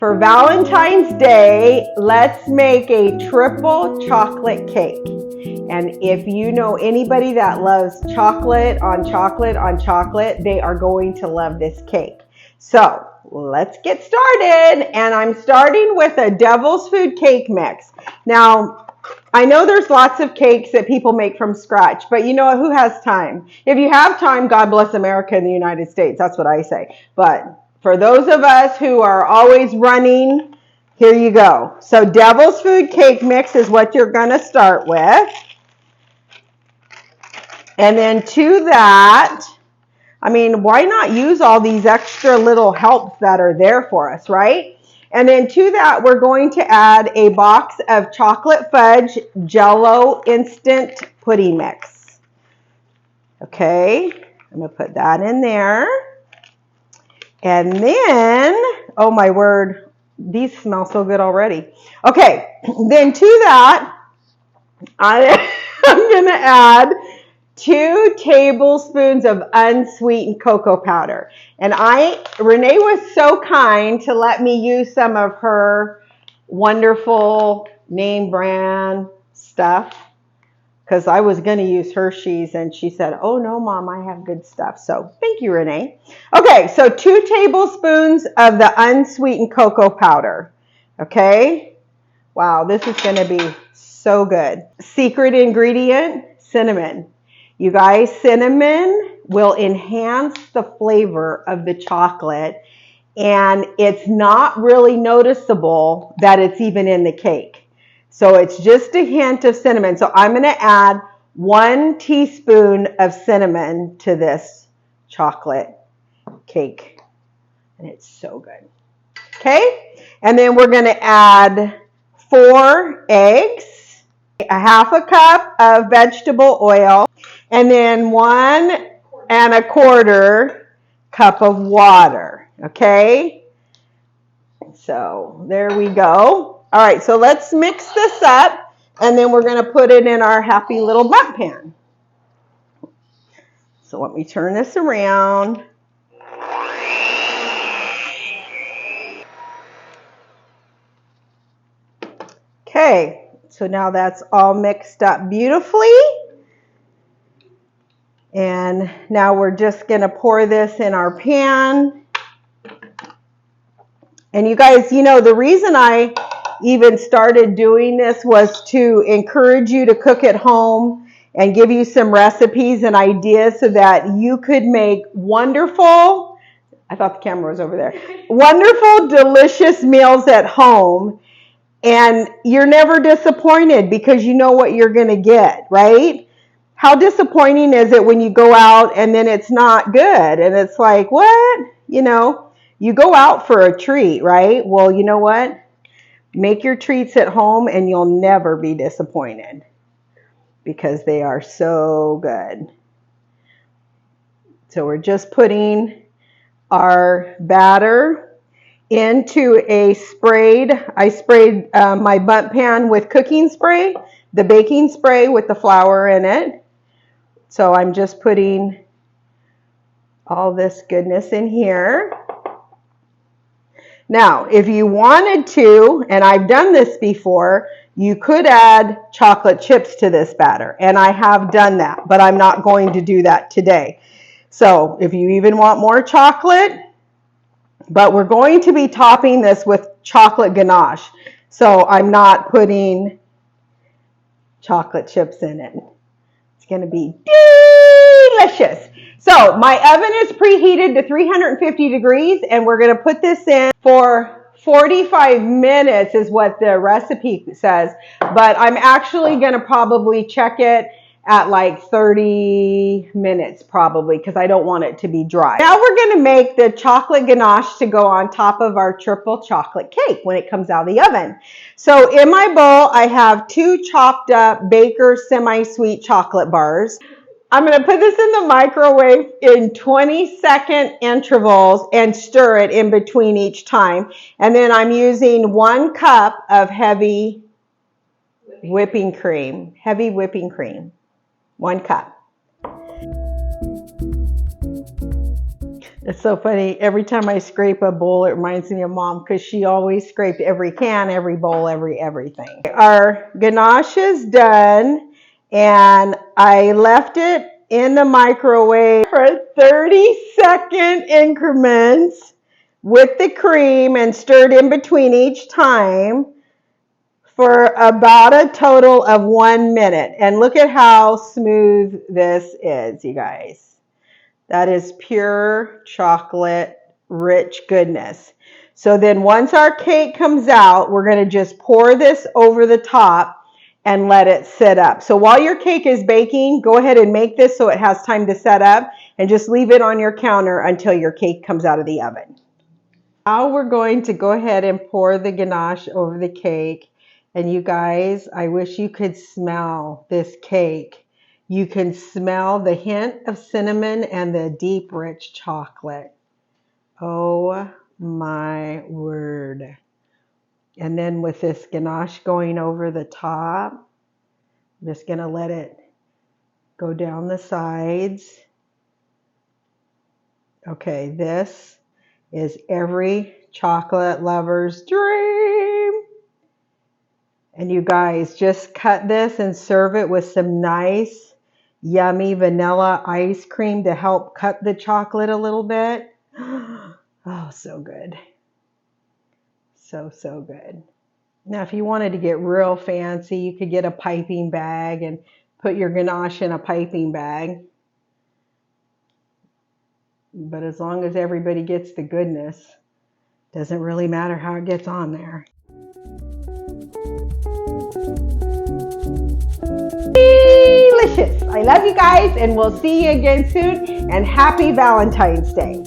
For Valentine's Day, let's make a triple chocolate cake. And if you know anybody that loves chocolate on chocolate on chocolate, they are going to love this cake. So let's get started. And I'm starting with a Devil's Food cake mix. Now, I know there's lots of cakes that people make from scratch, but you know what? Who has time? If you have time, God bless America and the United States. That's what I say. But for those of us who are always running, here you go. So Devil's Food cake mix is what you're going to start with. And then to that, I mean, why not use all these extra little helps that are there for us, right? And then to that, we're going to add a box of chocolate fudge Jell-O instant pudding mix. Okay, I'm going to put that in there. And then, oh my word, these smell so good already. Okay, then to that, I'm going to add 2 tablespoons of unsweetened cocoa powder. And Renee was so kind to let me use some of her wonderful name brand stuff, because I was going to use Hershey's, and she said, oh no, Mom, I have good stuff. So thank you, Renee. Okay, so 2 tablespoons of the unsweetened cocoa powder. Okay, wow, this is going to be so good. Secret ingredient, cinnamon. You guys, cinnamon will enhance the flavor of the chocolate, and it's not really noticeable that it's even in the cake. So it's just a hint of cinnamon. So I'm going to add 1 teaspoon of cinnamon to this chocolate cake. And it's so good. Okay. And then we're going to add 4 eggs, a half a cup of vegetable oil, and then 1 1/4 cup of water. Okay. So there we go. All right, so let's mix this up, and then we're going to put it in our happy little bundt pan. So let me turn this around. Okay, so now that's all mixed up beautifully. And now we're just going to pour this in our pan. And you guys, you know, the reason I even started doing this was to encourage you to cook at home and give you some recipes and ideas so that you could make wonderful, I thought the camera was over there, wonderful, delicious meals at home, and you're never disappointed because you know what you're going to get, right? How disappointing is it when you go out and then it's not good and it's like, what? You know, you go out for a treat, right? Well, you know what? Make your treats at home and you'll never be disappointed because they are so good. So we're just putting our batter into a I sprayed my bundt pan with cooking spray, the baking spray with the flour in it. So I'm just putting all this goodness in here. Now, if you wanted to, and I've done this before, you could add chocolate chips to this batter. And I have done that, but I'm not going to do that today. So if you even want more chocolate, but we're going to be topping this with chocolate ganache. So I'm not putting chocolate chips in it. It's going to be delicious. So my oven is preheated to 350 degrees, and we're going to put this in for 45 minutes is what the recipe says, but I'm actually going to probably check it at like 30 minutes probably because I don't want it to be dry. Now we're going to make the chocolate ganache to go on top of our triple chocolate cake when it comes out of the oven. So in my bowl, I have 2 chopped up Baker semi-sweet chocolate bars. I'm going to put this in the microwave in 20-second intervals and stir it in between each time. And then I'm using 1 cup of heavy whipping cream. 1 cup. It's so funny. Every time I scrape a bowl, it reminds me of Mom because she always scraped every can, every bowl, everything. Our ganache is done, and I left it in the microwave for 30-second increments with the cream and stirred in between each time for about a total of 1 minute. And look at how smooth this is, you guys. That is pure chocolate rich goodness. So then once our cake comes out, we're going to just pour this over the top and let it sit up. So while your cake is baking, go ahead and make this so it has time to set up, and just leave it on your counter until your cake comes out of the oven. Now we're going to go ahead and pour the ganache over the cake. And you guys, I wish you could smell this cake. You can smell the hint of cinnamon and the deep, rich chocolate. Oh my word. And then with this ganache going over the top, I'm just going to let it go down the sides. Okay, this is every chocolate lover's dream. And you guys, just cut this and serve it with some nice, yummy vanilla ice cream to help cut the chocolate a little bit. Oh, so good. So, so good. Now, if you wanted to get real fancy, you could get a piping bag and put your ganache in a piping bag. But as long as everybody gets the goodness, doesn't really matter how it gets on there. Delicious. I love you guys, and we'll see you again soon, and happy Valentine's Day.